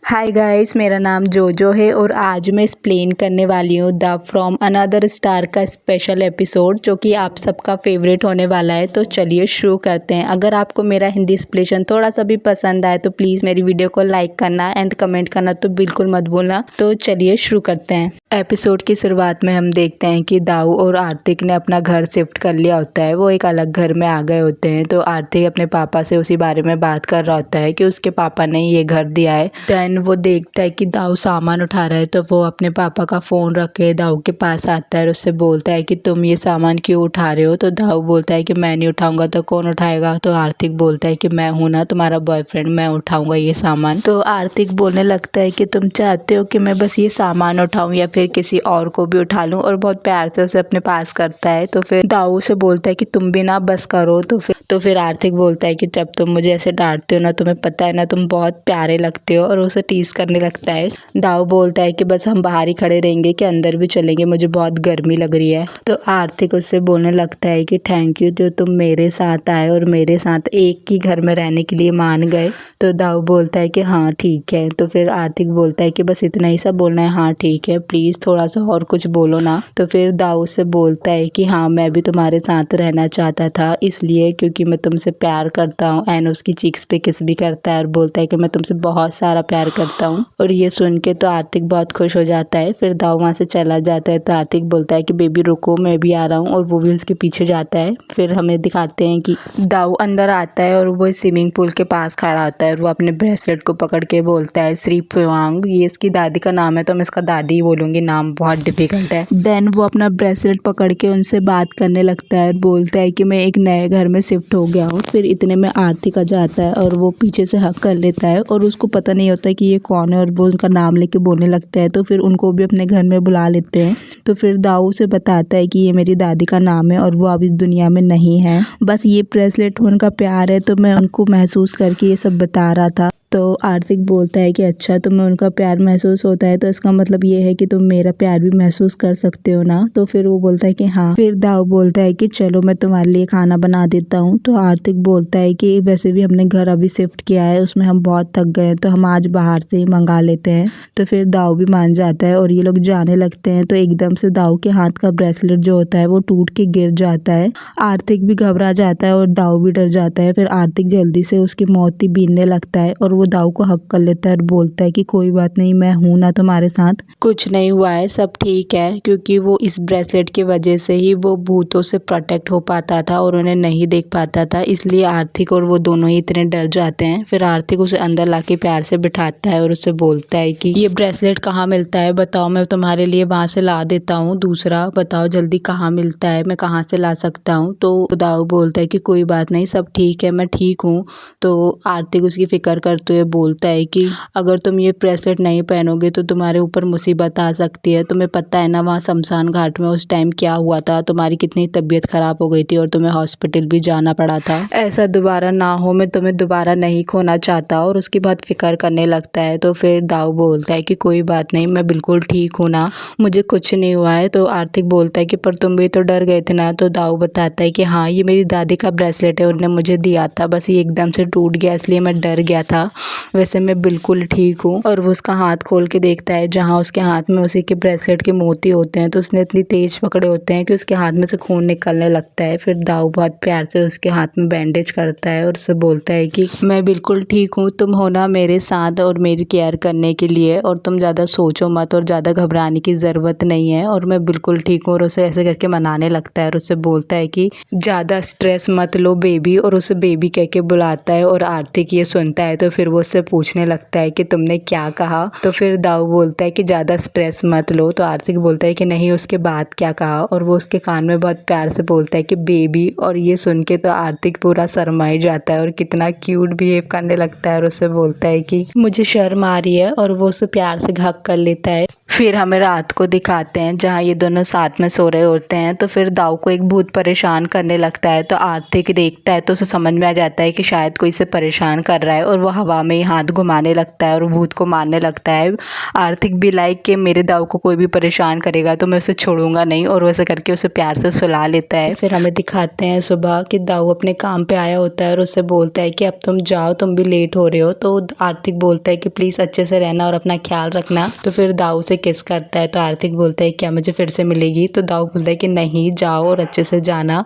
Hi guys, मेरा नाम जोजो है और आज मैं एक्सप्लेन करने वाली हूँ द फ्रॉम अनदर स्टार का स्पेशल एपिसोड जो कि आप सबका फेवरेट होने वाला है। तो चलिए शुरू करते हैं। अगर आपको मेरा हिंदी एक्सप्लेनेशन थोड़ा सा भी पसंद आए तो प्लीज़ मेरी वीडियो को लाइक करना एंड कमेंट करना तो बिल्कुल मत भूलना। तो चलिए शुरू करते हैं। एपिसोड की शुरुआत में हम देखते हैं कि दाऊ और आर्थिक ने अपना घर शिफ्ट कर लिया होता है। वो एक अलग घर में आ गए होते हैं। तो आर्थिक अपने पापा से उसी बारे में बात कर रहा होता है कि उसके पापा ने ये घर दिया है। देन वो देखता है कि दाऊ सामान उठा रहा है तो वो अपने पापा का फ़ोन रख के दाऊ के पास आता है और उससे बोलता है कि तुम ये सामान क्यों उठा रहे हो। तो दाऊ बोलता है कि मैं नहीं उठाऊंगा तो कौन उठाएगा। तो आर्थिक बोलता है कि मैं हूं ना तुम्हारा बॉयफ्रेंड, मैं उठाऊंगा ये सामान। तो आर्थिक बोलने लगता है कि तुम चाहते हो कि मैं बस ये सामान उठाऊं या फिर किसी और को भी उठा लूं, और बहुत प्यार से उसे अपने पास करता है। तो फिर दाऊ से बोलता है कि तुम भी ना बस करो। तो फिर आर्थिक बोलता है कि जब तुम मुझे ऐसे डांटते हो ना, तुम्हें पता है ना तुम बहुत प्यारे लगते हो, और उसे टीज करने लगता है। दाऊ बोलता है कि बस हम बाहर ही खड़े रहेंगे कि अंदर भी चलेंगे, मुझे बहुत गर्मी लग रही है। तो आर्थिक उससे बोलने लगता है कि थैंक यू जो तुम मेरे साथ आए और मेरे साथ एक ही घर में रहने के लिए मान गए। तो दाऊ बोलता है कि हाँ ठीक है। तो फिर आर्थिक बोलता है कि बस इतना ही सब बोलना है, हाँ ठीक है, प्लीज़ थोड़ा सा और कुछ बोलो ना। तो फिर दाऊ से बोलता है कि हाँ मैं भी तुम्हारे साथ रहना चाहता था, इसलिए क्योंकि मैं तुमसे प्यार करता हूँ। एंड उसकी चीक्स पे किस भी करता है और बोलता है कि मैं तुमसे बहुत सारा प्यार करता हूँ। और ये सुन के तो आर्थिक बहुत खुश हो जाता है। फिर दाऊ वहाँ से चला जाता है। तो आर्थिक बोलता है कि बेबी रुको, मैं भी आ रहा हूँ, और वो भी उसके पीछे जाता है। फिर हमें दिखाते हैं कि दाऊ अंदर आता है और वो स्विमिंग पूल के पास खड़ा होता है और वो अपने ब्रेसलेट को पकड़ के बोलता है श्री प्योंग, ये इसकी दादी का नाम है तो मैं इसका दादी ही बोलूंगी, नाम बहुत डिफिकल्ट है। देन वो अपना ब्रेसलेट पकड़ के उनसे बात करने लगता है और बोलता है कि मैं एक नए घर में शिफ्ट हो गया हूँ। फिर इतने में आर्थिक आ जाता है और वो पीछे से हक कर लेता है और उसको पता नहीं होता कि ये कौन है, और वो उनका नाम लेके बोलने लगता है। तो फिर उनको भी अपने घर में बुला लेते हैं। तो फिर दाऊ से बताता है कि ये मेरी दादी का नाम है और वो अब इस दुनिया में नहीं है, बस ये ब्रेसलेट उनका प्यार है, तो मैं उनको महसूस करके ये सब बता रहा था। तो आर्थिक बोलता है कि अच्छा तुम्हें उनका प्यार महसूस होता है तो इसका मतलब ये है कि तुम मेरा प्यार भी महसूस कर सकते हो ना। तो फिर वो बोलता है कि हाँ। फिर दाऊ बोलता है कि चलो मैं तुम्हारे लिए खाना बना देता हूँ। तो आर्थिक बोलता है कि वैसे भी हमने घर अभी शिफ्ट किया है, उसमें हम बहुत थक गए हैं, तो हम आज बाहर से ही मंगा लेते हैं। तो फिर दाऊ भी मान जाता है और ये लोग जाने लगते हैं। तो एकदम से दाऊ के हाथ का ब्रेसलेट जो होता है वो टूट के गिर जाता है। आर्थिक भी घबरा जाता है और दाऊ भी डर जाता है। फिर आर्थिक जल्दी से उसकी मोती बीनने लगता है और वो दाऊ को हक कर लेता है और बोलता है कि कोई बात नहीं, मैं हूं ना तुम्हारे साथ, कुछ नहीं हुआ है, सब ठीक है। क्योंकि वो इस ब्रेसलेट की वजह से ही वो भूतों से प्रोटेक्ट हो पाता था और उन्हें नहीं देख पाता था, इसलिए आर्थिक और वो दोनों ही इतने डर जाते हैं। फिर आर्थिक उसे अंदर लाके प्यार से बिठाता है और उससे बोलता है कि ये ब्रेसलेट कहाँ मिलता है, बताओ, मैं तुम्हारे लिए वहां से ला देता हूँ दूसरा, बताओ जल्दी कहाँ मिलता है, मैं कहाँ से ला सकता हूँ। तो दाऊ बोलता है कि कोई बात नहीं, सब ठीक है, मैं ठीक हूँ। तो आर्थिक उसकी फिक्र करते हुए बोलता है कि अगर तुम ये ब्रेसलेट नहीं पहनोगे तो तुम्हारे ऊपर मुसीबत आ सकती है। तुम्हें पता है ना वहाँ शमशान घाट में उस टाइम क्या हुआ था, तुम्हारी कितनी तबीयत खराब हो गई थी और तुम्हें हॉस्पिटल भी जाना पड़ा था। ऐसा दोबारा ना हो, मैं तुम्हें दोबारा नहीं खोना चाहता। और उसकी बात फिक्र करने लगता है। तो फिर दाऊ बोलता है कि कोई बात नहीं, मैं बिल्कुल ठीक हूँ ना, मुझे कुछ नहीं हुआ है। तो आर्थिक बोलता है कि पर तुम भी तो डर गए थे ना। तो दाऊ बताता है कि हाँ ये मेरी दादी का ब्रेसलेट है, उन्होंने मुझे दिया था, बस ये एकदम से टूट गया इसलिए मैं डर गया था, वैसे मैं बिल्कुल ठीक हूँ। और वो उसका हाथ खोल के देखता है जहाँ उसके हाथ में उसी के ब्रेसलेट के मोती होते हैं। तो उसने इतनी तेज पकड़े होते हैं कि उसके हाथ में से खून निकलने लगता है। फिर दाऊ बहुत प्यार से उसके हाथ में बैंडेज करता है और उससे बोलता है कि मैं बिल्कुल ठीक हूँ, तुम हो ना मेरे साथ और मेरी केयर करने के लिए, और तुम ज़्यादा सोचो मत और ज़्यादा घबराने की ज़रूरत नहीं है, और मैं बिल्कुल ठीक हूँ। और उसे ऐसे करके मनाने लगता है और उससे बोलता है कि ज़्यादा स्ट्रेस मत लो बेबी, और उसे बेबी कह के बुलाता है। और आर्थिक ये सुनता है तो फिर वो उससे पूछने लगता है कि तुमने क्या कहा। तो फिर दाऊ बोलता है कि ज़्यादा स्ट्रेस मत लो। तो आर्थिक बोलता है कि नहीं, उसके बाद क्या कहा, और वो उसके कान में बहुत प्यार से बोलता है कि बेबी। और ये सुन के तो आर्थिक पूरा शर्माई जाता है और कितना क्यूट बिहेव करने लगता है और उससे बोलता है कि मुझे शर्म आ रही है, और वो उसे प्यार से हग कर लेता है। फिर हमें रात को दिखाते हैं जहाँ ये दोनों साथ में सो रहे होते हैं। तो फिर दाऊ को एक भूत परेशान करने लगता है, तो आर्थिक देखता है तो उसे समझ में आ जाता है कि शायद कोई इसे परेशान कर रहा है, और वो हवा में ही हाथ घुमाने लगता है और भूत को मारने लगता है। आर्थिक भी लाइक कि मेरे दाऊ को कोई भी परेशान करेगा तो मैं उसे छोड़ूंगा नहीं, और वैसे करके उसे प्यार से सुला लेता है। फिर हमें दिखाते हैं सुबह कि दाऊ अपने काम पे आया होता है और उससे बोलता है कि अब तुम जाओ, तुम भी लेट हो रहे हो। तो आर्थिक बोलता है कि प्लीज़ अच्छे से रहना और अपना ख्याल रखना। तो फिर दाऊ से किस करता है, तो आर्थिक बोलता है क्या मुझे फिर से मिलेगी। तो दाऊ बोलता है कि नहीं, जाओ और अच्छे से जाना,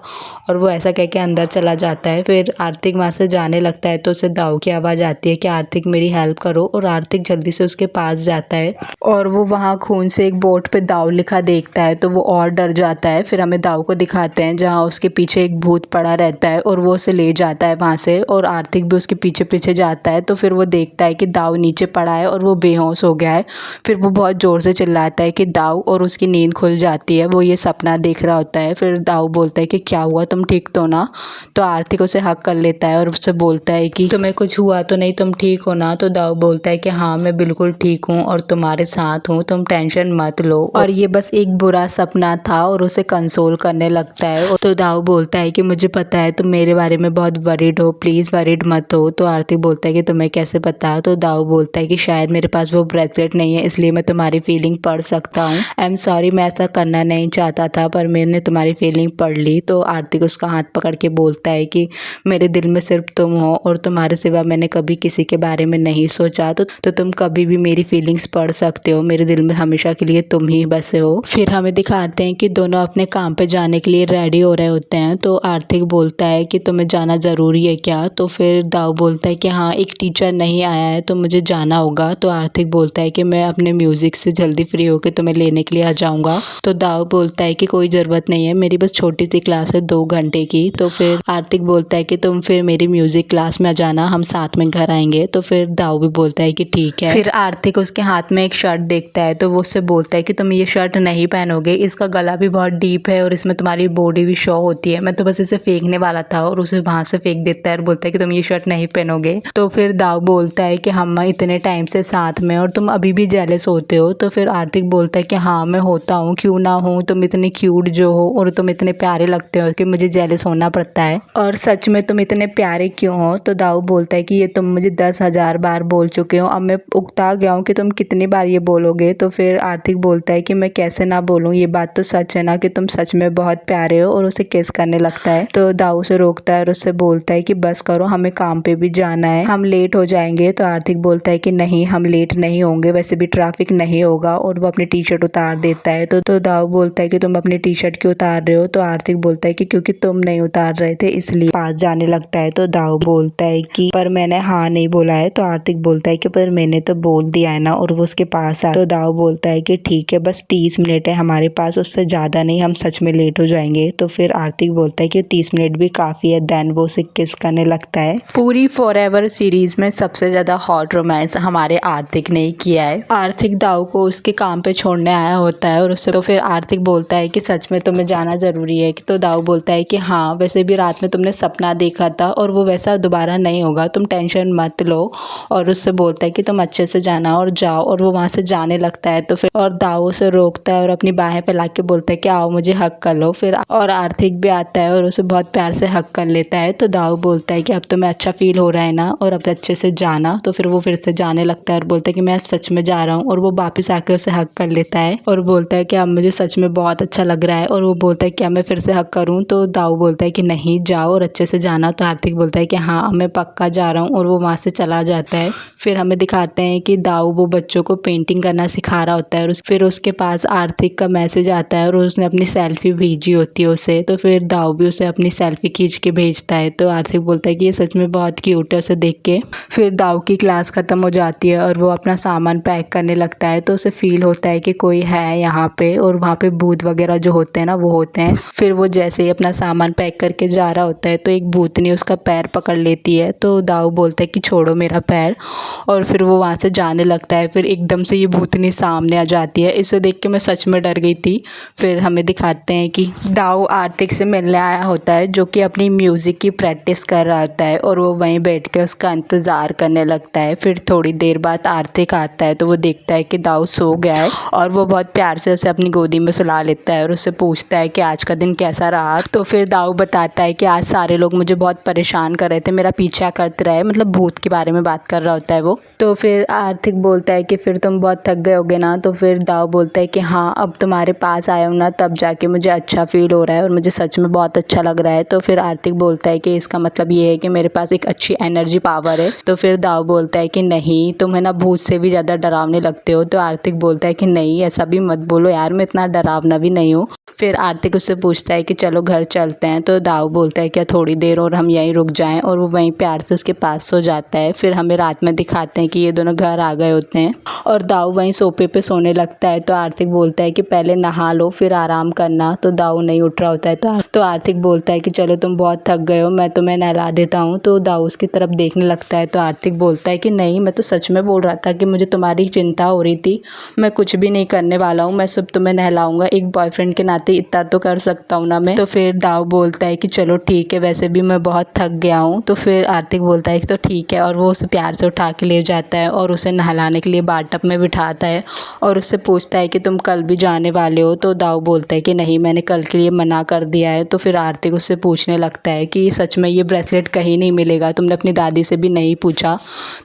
और वो ऐसा कह के अंदर चला जाता है। फिर आर्थिक वहाँ से जाने लगता है तो उसे दाऊ की आवाज़ आती है कि आर्थिक मेरी हेल्प करो, और आर्थिक जल्दी से उसके पास जाता है और वो वहाँ खून से एक बोर्ड पे दाऊ लिखा देखता है तो वो और डर जाता है। फिर हमें दाऊ को दिखाते हैं जहाँ उसके पीछे एक भूत पड़ा रहता है और वो उसे ले जाता है वहाँ से, और आर्थिक भी उसके पीछे पीछे जाता है। तो फिर वो देखता है कि दाऊ नीचे पड़ा है और वो बेहोश हो गया है। फिर वो बहुत ज़ोर से चिल्लाता है कि दाऊ, और उसकी नींद खुल जाती है। वो ये सपना देख रहा होता है। फिर दाऊ बोलता है कि क्या हुआ, तुम ठीक तो ना। तो आर्थिक उसे हक कर लेता है और उससे बोलता है कि तुम्हें कुछ हुआ तो नहीं, तुम ठीक हो ना। तो दाऊ बोलता है कि हाँ मैं बिल्कुल ठीक हूँ और तुम्हारे साथ हूँ, तुम टेंशन मत लो, और ये बस एक बुरा सपना था, और उसे कंसोल करने लगता है। तो दाऊ बोलता है कि मुझे पता है तुम मेरे बारे में बहुत वरीड हो, प्लीज़ वरीड मत हो। तो आर्थिक बोलता है कि तुम्हें कैसे पता। तो दाऊ बोलता है कि शायद मेरे पास वो ब्रेसलेट नहीं है, इसलिए मैं तुम्हारी फीलिंग पढ़ सकता हूँ। आई एम सॉरी, मैं ऐसा करना नहीं चाहता था, पर मैंने तुम्हारी फीलिंग पढ़ ली। तो आर्थिक उसका हाथ पकड़ के बोलता है कि मेरे दिल में सिर्फ तुम हो, और तुम्हारे सिवा मैंने कभी किसी के बारे में नहीं सोचा। तो तुम कभी भी मेरी फीलिंग्स पढ़ सकते हो, मेरे दिल में हमेशा के लिए तुम ही बसे हो। फिर हमें दिखाते हैं कि दोनों अपने काम पे जाने के लिए रेडी हो रहे होते हैं। तो आर्थिक बोलता है कि तुम्हें जाना ज़रूरी है क्या। तो फिर दाऊ बोलता है कि हाँ, एक टीचर नहीं आया है तो मुझे जाना होगा। तो आर्थिक बोलता है कि मैं अपने म्यूज़िक से जल्दी फ्री होकर तुम्हें लेने के लिए आ जाऊँगा। तो दाऊ बोलता है कि कोई ज़रूरत नहीं है, मेरी बस छोटी सी क्लास है 2 घंटे की। तो फिर आर्थिक बोलता है कि तुम फिर मेरी म्यूज़िक क्लास में आ जाना, हम साथ में घर आएंगे। तो फिर दाऊ भी बोलता है कि ठीक है। फिर आर्थिक उसके हाथ में एक शर्ट देखता है तो वो उससे बोलता है कि तुम ये शर्ट नहीं पहनोगे, इसका गला भी बहुत डीप है और इसमें तुम्हारी बॉडी भी शो होती है, मैं तो बस इसे फेंकने वाला था। और उसे वहाँ से फेंक देता है और बोलता है कि तुम ये शर्ट नहीं पहनोगे। तो फिर दाऊ बोलता है कि हम इतने टाइम से साथ में और तुम अभी भी जेलस होते हो। तो फिर आर्थिक बोलता है कि हाँ मैं होता हूँ, क्यों ना हूँ, तुम इतने क्यूट जो हो और तुम इतने प्यारे लगते हो कि मुझे जेलस होना पड़ता है, और सच में तुम इतने प्यारे क्यों हो। तो दाऊ बोलता है कि ये तुम मुझे 10,000 बार बोल चुके हो, अब मैं उकता गया हूँ कि तुम कितनी बार ये बोलोगे। तो फिर आर्थिक बोलता है कि मैं कैसे ना बोलूँ, ये बात तो सच है ना कि तुम सच में बहुत प्यारे हो, और उसे किस करने लगता है। तो दाऊ उसे रोकता है और उससे बोलता है कि बस करो, हमें काम पे भी जाना है, हम लेट हो जाएंगे। तो आर्थिक बोलता है कि नहीं, हम लेट नहीं होंगे, वैसे भी ट्रैफिक नहीं होगा, और वो अपनी टी शर्ट उतार देता है। तो दाऊ बोलता है कि तुम अपनी टी शर्ट क्यों उतार रहे हो। तो आर्थिक बोलता है कि क्योंकि तुम नहीं उतार रहे थे इसलिए। पास जाने लगता है तो दाऊ बोलता है कि पर मैंने हाँ नहीं बोला है। तो आर्थिक बोलता है कि पर मैंने तो बोल दिया है ना, और वो उसके पास आ। तो दाऊ बोलता है कि ठीक है, बस 30 मिनट है हमारे पास, उससे ज़्यादा नहीं, हम सच में लेट हो जाएंगे। तो फिर आर्थिक बोलता है कि 30 मिनट भी काफ़ी है। देन वो उसे किस करने लगता है। पूरी फॉरएवर सीरीज में सबसे ज़्यादा हॉट रोमांस हमारे आर्थिक ने ही किया है। आर्थिक दाऊ को उसके काम पे छोड़ने आया होता है और उससे तो फिर आर्थिक बोलता है कि सच में तुम्हें जाना ज़रूरी है। तो दाऊ बोलता है कि हाँ, वैसे भी रात में तुमने सपना देखा था और वो वैसा दोबारा नहीं होगा, तुम टेंशन मत लो। और उससे बोलता है कि तुम अच्छे से जाना और जाओ, और वो वहाँ से जाने लगता है। तो फिर और दाऊ उसे रोकता है और अपनी बाहें फैला के बोलता है कि आओ मुझे हक कर लो। फिर और आर्थिक भी आता है और उसे बहुत प्यार से हक कर लेता है। तो दाऊ बोलता है कि अब तुम्हें अच्छा फील हो रहा है ना, और अब अच्छे से जाना। तो फिर वो फिर से जाने लगता है और बोलता है कि मैं सच में जा रहा हूँ, और वो वापस आकर उसे हक कर लेता है और बोलता है कि अब मुझे सच में बहुत अच्छा लग रहा है। और वो बोलता है कि अब मैं फिर से हक करूँ। तो दाऊ बोलता है कि नहीं, जाओ और अच्छे से जाना। तो आर्थिक बोलता है कि हाँ मैं पक्का जा रहा हूँ, और वो वहाँ से चला जाता है। फिर हमें दिखाते हैं कि दाऊ वो बच्चों को पेंटिंग करना सिखा रहा होता है, और फिर उसके पास आर्थिक का मैसेज आता है और उसने अपनी सेल्फी भेजी होती है उसे। तो फिर दाऊ भी उसे अपनी सेल्फी खींच के भेजता है। तो आर्थिक बोलता है कि ये सच में बहुत क्यूट है उसे देख के। फिर दाऊ की क्लास ख़त्म हो जाती है और वो अपना सामान पैक करने लगता है। तो उसे फील होता है कि कोई है यहाँ पे, और वहाँ पे भूत वगैरह जो होते हैं ना वो होते हैं। फिर वो जैसे ही अपना सामान पैक करके जा रहा होता है तो एक भूतनी उसका पैर पकड़ लेती है। तो दाऊ बोलता है कि छोड़ो मेरा पैर, और फिर वो वहाँ से जाने लगता है। फिर एकदम से ये भूतनी सामने आ जाती है। इसे देख के मैं सच में डर गई थी। फिर हमें दिखाते हैं कि दाऊ आर्थिक से मिलने आया होता है, जो कि अपनी म्यूज़िक की प्रैक्टिस कर रहा होता है, और वो वहीं बैठ के उसका इंतज़ार करने लगता है। फिर थोड़ी देर बाद आर्थिक आता है तो वो देखता है कि दाऊ सो गया है और वो बहुत प्यार से उसे अपनी गोदी में सुला लेता है और उससे पूछता है कि आज का दिन कैसा रहा। तो फिर दाऊ बताता है कि आज सारे लोग मुझे बहुत परेशान कर रहे थे, मेरा पीछा करते रहे, मतलब भूत के बारे में बात कर रहा होता है वो। तो फिर आर्थिक बोलता है कि फिर तुम बहुत थक गए होगे ना। तो फिर दाऊ बोलता है कि हाँ, अब तुम्हारे पास आया हूँ ना तब जाके मुझे अच्छा फील हो रहा है और मुझे सच में बहुत अच्छा लग रहा है। तो फिर आर्थिक बोलता है कि इसका मतलब ये है कि मेरे पास एक अच्छी एनर्जी पावर है। तो फिर दाऊ बोलता है कि नहीं, तुम है ना भूत से भी ज़्यादा डरावने लगते हो। तो आर्थिक बोलता है कि नहीं, ऐसा भी मत बोलो यार, मैं इतना डरावना भी नहीं हूँ। फिर आर्थिक उससे पूछता है कि चलो घर चलते हैं। तो दाऊ बोलता है क्या थोड़ी देर और हम यहीं रुक जाएं, और वो वहीं प्यार से उसके पास सो जाता है। फिर हमें रात में दिखाते हैं कि ये दोनों घर आ गए होते हैं और दाऊ वहीं सोफे पे सोने लगता है। तो आर्थिक बोलता है कि पहले नहा लो फिर आराम करना। तो दाऊ नहीं उठ रहा होता है। तो आर्थिक बोलता है कि चलो तुम बहुत थक गए हो, मैं तुम्हें नहला देता हूँ। तो दाऊ उसकी तरफ देखने लगता है। तो आर्थिक बोलता है कि नहीं, मैं तो सच में बोल रहा था कि मुझे तुम्हारी चिंता हो रही थी, मैं कुछ भी नहीं करने वाला हूँ, मैं सब तुम्हें नहलाऊंगा, एक बॉयफ्रेंड के नाते इतना तो कर सकता हूँ ना मैं। तो फिर दाऊ बोलता है कि चलो ठीक है, वैसे भी मैं बहुत थक गया हूँ। तो फिर आर्थिक बोलता है कि तो ठीक है, और वो उसे प्यार से उठा के ले जाता है और उसे नहलाने के लिए बाथटब में बिठाता है और उससे पूछता है कि तुम कल भी जाने वाले हो। तो दाऊ बोलता है कि नहीं, मैंने कल के लिए मना कर दिया है। तो फिर आर्थिक उससे पूछने लगता है कि सच में ये ब्रेसलेट कहीं नहीं मिलेगा, तुमने अपनी दादी से भी नहीं पूछा।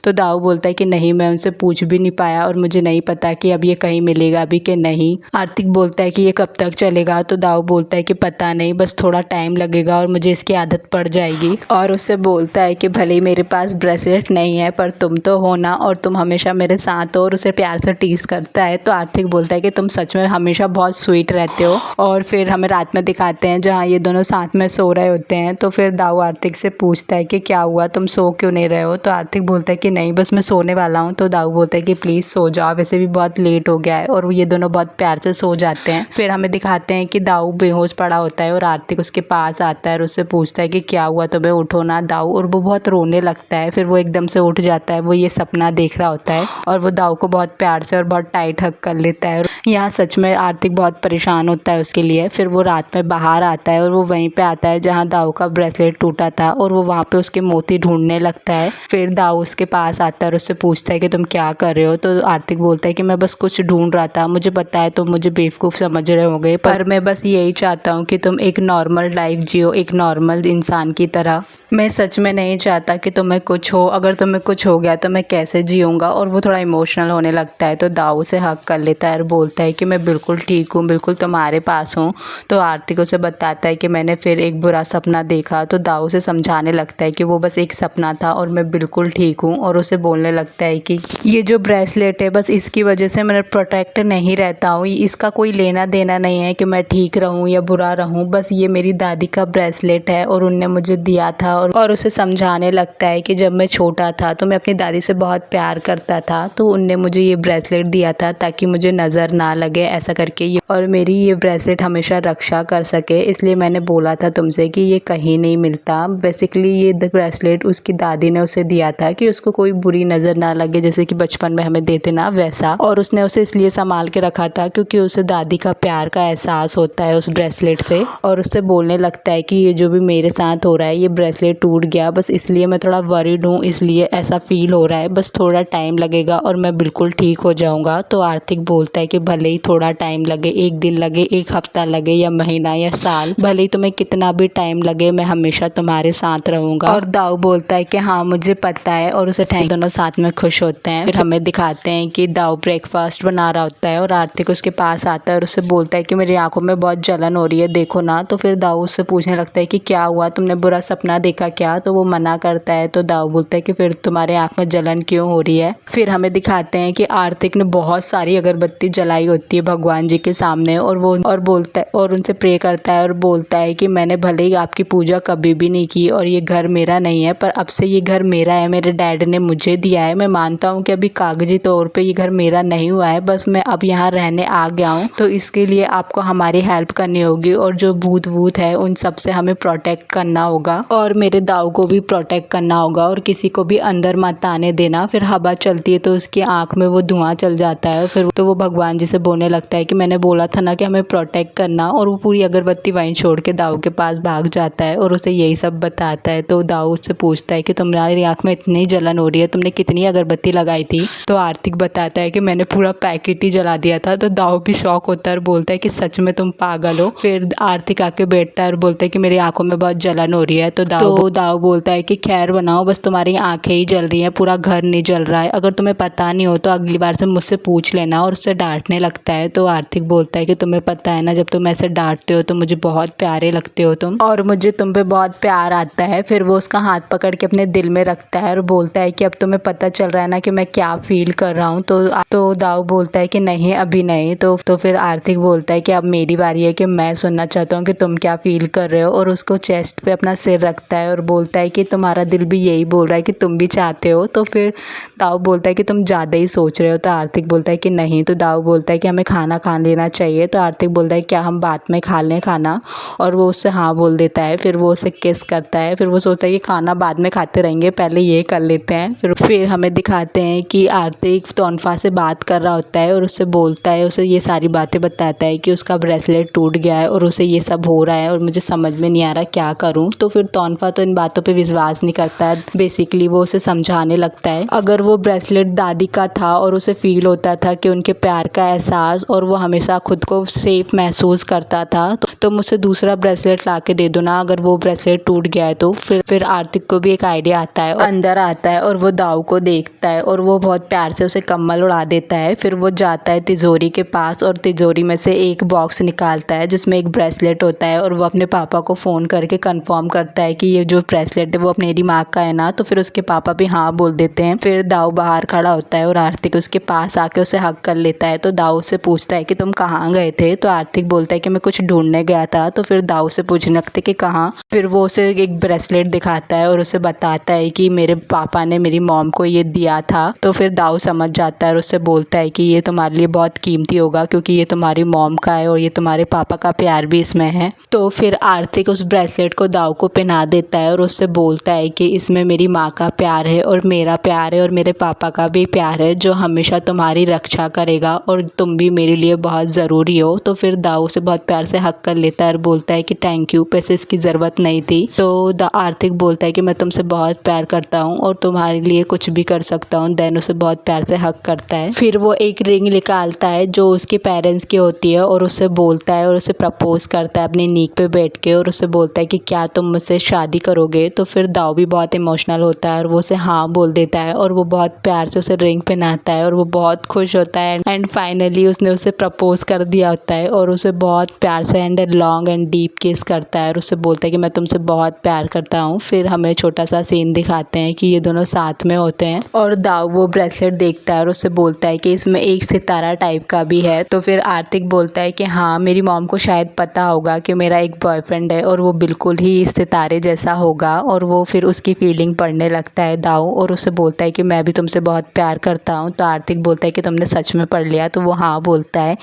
तो दाऊ बोलता है कि नहीं, मैं उनसे पूछ भी नहीं पाया और मुझे नहीं पता कि अब ये कहीं मिलेगा भी कि नहीं। आर्थिक बोलता है कि ये कब तक चलेगा। तो दाऊ बोलता है कि पता नहीं, बस थोड़ा टाइम लगेगा और मुझे इसकी आदत पड़ जाएगी। और उससे बोलता है कि भले ही मेरे पास ब्रेसलेट नहीं है पर तुम तो हो ना, और तुम हमेशा मेरे साथ हो, और उसे प्यार से टीज करता है। तो आर्थिक बोलता है कि तुम सच में हमेशा बहुत स्वीट रहते हो। और फिर हमें रात में दिखाते हैं जहाँ ये दोनों साथ में सो रहे होते हैं। तो फिर दाऊ आर्थिक से पूछता है कि क्या हुआ, तुम सो क्यों नहीं रहे हो। तो आर्थिक बोलता है कि नहीं, बस मैं सोने वाला हूँ। तो दाऊ बोलता है कि प्लीज़ सो जाओ, वैसे भी बहुत लेट हो गया है। और ये दोनों बहुत प्यार से सो जाते हैं। फिर हमें दिखाते हैं कि दाऊ बेहोश पड़ा होता है और आर्थिक उसके पास आता है और उससे पूछता है कि क्या हुआ तुम्हें, उठो ना दाऊ। और वो बहुत रोने लगता है। फिर वो एकदम से उठ जाता है, वो ये सपना देख रहा होता है और वो दाऊ को बहुत प्यार से और बहुत टाइट हग कर लेता है। यहाँ सच में आर्थिक बहुत परेशान होता है उसके लिए। फिर वो रात में बाहर आता है और वो वहीं पे आता है जहाँ दाऊ का ब्रेसलेट टूटा था और वो वहाँ पे उसके मोती ढूंढने लगता है। फिर दाऊ उसके पास आता है और उससे पूछता है कि तुम क्या कर रहे हो। तो आर्थिक बोलता है कि मैं बस कुछ ढूंढ रहा था, मुझे पता है तुम मुझे बेवकूफ़ समझ रहे होगे, पर मैं बस यही चाहता हूँ कि तुम एक नॉर्मल लाइफ जियो, एक नॉर्मल इंसान की तरह। मैं सच में नहीं चाहता कि तुम्हें कुछ हो, अगर तुम्हें कुछ हो गया तो मैं कैसे जीऊँगा। और वो थोड़ा इमोशनल होने लगता है। तो दाऊ से हक कर लेता है और बोलता है कि मैं बिल्कुल ठीक हूँ, बिल्कुल तुम्हारे पास हूँ। तो आर्थिक उसे बताता है कि मैंने फिर एक बुरा सपना देखा। तो दाऊ से समझाने लगता है कि वो बस एक सपना था और मैं बिल्कुल ठीक हूँ। और उसे बोलने लगता है कि ये जो ब्रेसलेट है बस इसकी वजह से मैं प्रोटेक्ट नहीं रहता हूँ, इसका कोई लेना देना नहीं है कि मैं ठीक रहूँ या बुरा रहूँ, बस ये मेरी दादी का ब्रेसलेट है और उनने मुझे दिया था। और उसे समझाने लगता है कि जब मैं छोटा था तो मैं अपनी दादी से बहुत प्यार करता था, तो उनने मुझे ये ब्रेसलेट दिया था ताकि मुझे नज़र ना लगे ऐसा करके ये, और मेरी ये ब्रेसलेट हमेशा रक्षा कर सके, इसलिए मैंने बोला था तुमसे कि ये कहीं नहीं मिलता। बेसिकली ये ब्रेसलेट उसकी दादी ने उसे दिया था कि उसको कोई बुरी नज़र ना लगे, जैसे कि बचपन में हमें देते ना वैसा। और उसने उसे इसलिए संभाल के रखा था क्योंकि उसे दादी का प्यार का एहसास होता है उस ब्रेसलेट से। और उससे बोलने लगता है कि ये जो भी मेरे साथ हो रहा है, ये ब्रेसलेट टूट गया, बस इसलिए मैं थोड़ा वरीड हूँ, इसलिए ऐसा फील हो रहा है, बस थोड़ा टाइम लगेगा और मैं बिल्कुल ठीक हो जाऊँगा। तो आर्थिक बोलता है कि भले ही थोड़ा टाइम लगे, एक दिन लगे, एक हफ्ता लगे या महीना या साल, भले ही तुम्हें कितना भी टाइम लगे, मैं हमेशा तुम्हारे साथ रहूँगा। और दाऊ बोलता है कि हाँ मुझे पता है, और उसे थैंक। दोनों साथ में खुश होते हैं। फिर हमें दिखाते हैं कि दाऊ ब्रेकफास्ट बना रहा होता है और आर्थिक उसके पास आता है और उससे बोलता है कि मेरी आंखों में बहुत जलन हो रही है, देखो ना। तो फिर दाऊ उससे पूछने लगता है कि क्या हुआ, तुमने बुरा सपना देखा क्या। तो वो मना करता है। तो दाऊ बोलता है कि फिर तुम्हारे आंख में जलन क्यों हो रही है। फिर हमें दिखाते हैं कि आर्थिक ने बहुत सारी अगरबत्ती जलाई होती है भगवान जी के सामने, और वो बोलता है और उनसे प्रे करता है और बोलता है कि मैंने भले ही आपकी पूजा कभी भी नहीं की और ये घर मेरा नहीं है, पर अब से ये घर मेरा है, मेरे डैड ने मुझे दिया है। मैं मानता हूँ कि अभी कागजी तौर पे ये घर मेरा नहीं हुआ है, बस मैं अब यहाँ रहने आ गया हूँ, तो इसके लिए आपको हमारी हेल्प करनी होगी और जो भूत वूत है उन सब से हमें प्रोटेक्ट करना होगा और मेरे दाऊ को भी प्रोटेक्ट करना होगा और किसी को भी अंदर मत आने देना। फिर हवा चलती है तो उसकी आंख में वो धुआं चल जाता है। फिर तो वो भगवान जी से बोलने लगता है कि मैंने बोला था ना कि हमें प्रोटेक्ट करना, और वो पूरी अगरबत्ती वहीं छोड़ के दाऊ के पास भाग जाता है और उसे यही सब बताता है। तो दाऊ उससे पूछता है कि तुम्हारी आंख में इतनी जलन हो रही है, तुमने कितनी अगरबत्ती लगाई थी। तो आर्थिक बताता है कि मैंने पूरा पैकेट ही जला दिया था। तो दाऊ भी शॉक होता है और बोलता है कि सच में तुम पागल हो। फिर आर्थिक आके बैठता है और बोलता है कि मेरी आंखों में बहुत जलन हो रही है। तो दाऊ बोलता है कि खैर बनाओ, बस तुम्हारी आंखें ही जल रही हैं, पूरा घर नहीं जल रहा है। अगर तुम्हें पता नहीं हो तो अगली बार से मुझसे पूछ लेना। और उससे डांटने लगता है। तो आर्थिक बोलता है कि तुम्हें पता है ना, जब तुम ऐसे डांटते हो तो मुझे बहुत प्यारे लगते हो तुम, और मुझे तुम पे बहुत प्यार आता है। फिर वो उसका हाथ पकड़ के अपने दिल में रखता है और बोलता है कि अब तुम्हें पता चल रहा है ना कि मैं क्या फील कर रहा हूँ। तो दाऊ बोलता है कि नहीं अभी नहीं। तो फिर आर्थिक बोलता है कि अब मेरी बारी है कि मैं सुनना चाहता हूँ कि तुम क्या फील कर रहे हो। और उसको चेस्ट पे अपना सिर रखता है और बोलता है कि तुम्हारा दिल भी यही बोल रहा है कि तुम भी चाहते हो। तो फिर दाऊ बोलता है कि तुम ज़्यादा ही सोच रहे हो। तो आर्थिक बोलता है कि नहीं। तो दाऊ बोलता है कि हमें खाना खा लेना चाहिए। तो आर्थिक बोलता है क्या हम बाद में खा लें खाना, और वो उससे हाँ बोल देता है। फिर वो उसे किस करता है। फिर वो सोचता है कि खाना बाद में खाते रहेंगे, पहले ये कर लेते हैं। फिर हमें दिखाते हैं कि आर्थिक तोनफा से बात कर रहा होता है और उससे बोलता है, उसे ये सारी बातें बताता है कि उसका ब्रेसलेट टूट गया है और उसे ये सब हो रहा है और मुझे समझ में नहीं आ रहा क्या करूं। तो फिर तोनफा तो इन बातों पे विश्वास नहीं करता है। बेसिकली वो उसे समझाने लगता है अगर वो ब्रेसलेट दादी का था और उसे फील होता था कि उनके प्यार का एहसास, और वो हमेशा खुद को सेफ महसूस करता था, तो मुझसे दूसरा ब्रेसलेट ला के दे दो ना अगर वो ब्रेसलेट टूट गया है तो। फिर आर्थिक को भी एक आइडिया आता है, अंदर आता है और वो दाऊ को देखता है और वो बहुत प्यार से उसे कम्बल उड़ा देता है। फिर वो जाता है तिजोरी के पास और तिजोरी में से एक बॉक्स निकालता है जिसमें एक ब्रेसलेट होता है, और वो अपने पापा को फ़ोन करके कंफर्म करता है कि ये जो ब्रेसलेट है वो अपनी माँ का है ना। तो फिर उसके पापा भी हाँ बोल देते हैं। फिर दाऊ बाहर खड़ा होता है और आर्थिक उसके पास आके उसे हक कर लेता है। तो दाऊ से पूछता है कि तुम कहाँ गए थे। तो आर्थिक बोलता है कि मैं कुछ ढूंढने गया था। तो फिर दाऊ से पूछने लगते कि कहाँ। फिर वो उसे एक ब्रेसलेट दिखाता है और उसे बताता है कि मेरे पापा ने मेरी मॉम को ये दिया था। तो फिर दाऊ समझ जाता है और उससे बोलता है कि ये तुम्हारे लिए बहुत कीमती होगा क्योंकि ये तुम्हारी मॉम का है और ये तुम्हारे पापा का प्यार भी इसमें है। तो फिर आर्थिक उस ब्रेसलेट को दाऊ को पहना देता है और उससे बोलता है कि इसमें मेरी माँ का प्यार है और मेरा प्यार है और मेरे पापा का भी प्यार है जो हमेशा तुम्हारी रक्षा करेगा, और तुम भी मेरे लिए बहुत ज़रूरी हो। तो फिर दाऊ से बहुत प्यार से हक कर लेता है और बोलता है कि थैंक यू, पैसे इसकी ज़रूरत नहीं थी। तो आर्थिक बोलता है कि मैं तुमसे बहुत प्यार करता हूँ और तुम्हारे लिए कुछ भी कर सकता हूँ। देन उसे बहुत प्यार से हक करता है। फिर वो एक रिंग निकालता है जो उसके पेरेंट्स की होती है और उससे बोलता है और उसे प्रपोज करता है अपनी नीक पे बैठ के, और उसे बोलता है कि क्या तुम मुझसे शादी करोगे। तो फिर दाऊ भी बहुत इमोशनल होता है और वो उसे हाँ बोल देता है और वो बहुत प्यार से उसे रिंग पहनाता है और वो बहुत खुश होता है। एंड फाइनली उसने उसे प्रपोज कर दिया होता है और उसे बहुत प्यार से एंड लॉन्ग एंड डीप किस करता है और उससे बोलता है कि मैं तुमसे बहुत प्यार करता हूँ। फिर हमें छोटा सा सीन दिखाते हैं कि ये दोनों साथ में होते हैं और दाऊ वो ब्रेसलेट देखता है और उससे बोलता है कि इसमें एक सितारा टाइप का भी है। तो फिर आर्थिक बोलता है कि हाँ, मेरी मॉम को शायद पता होगा कि मेरा एक बॉयफ्रेंड है और वो बिल्कुल ही इस सितारे जैसा होगा, और वो फिर उसकी फीलिंग पढ़ने लगता है दाऊ और उसे बोलता है कि मैं भी तुमसे बहुत प्यार करता हूँ। तो आर्थिक बोलता है कि तुमने सच में पढ़ लिया। तो वो हाँ बोलता है।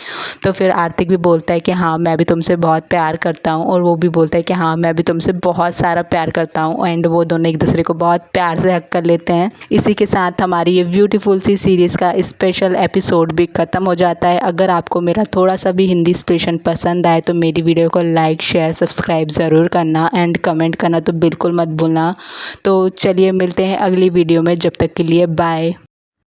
तो फिर आर्थिक भी बोलता है कि हाँ, मैं भी तुमसे बहुत प्यार करता हूँ, और वो भी बोलता है कि हाँ, मैं भी तुमसे बहुत सारा प्यार करता हूँ। एंड वो दोनों एक दूसरे को बहुत प्यार से हक कर लेते हैं। इसी के साथ हमारी ये ब्यूटीफुल सी सीरीज़ का स्पेशल एपिसोड भी ख़त्म हो जाता है। अगर आपको मेरा थोड़ा सा भी हिंदी एक्सप्रेशन पसंद आए तो मेरी वीडियो को लाइक शेयर सब्सक्राइब ज़रूर करना एंड कमेंट करना तो बिल्कुल मत भूलना। तो चलिए मिलते हैं अगली वीडियो में, जब तक के लिए बाय।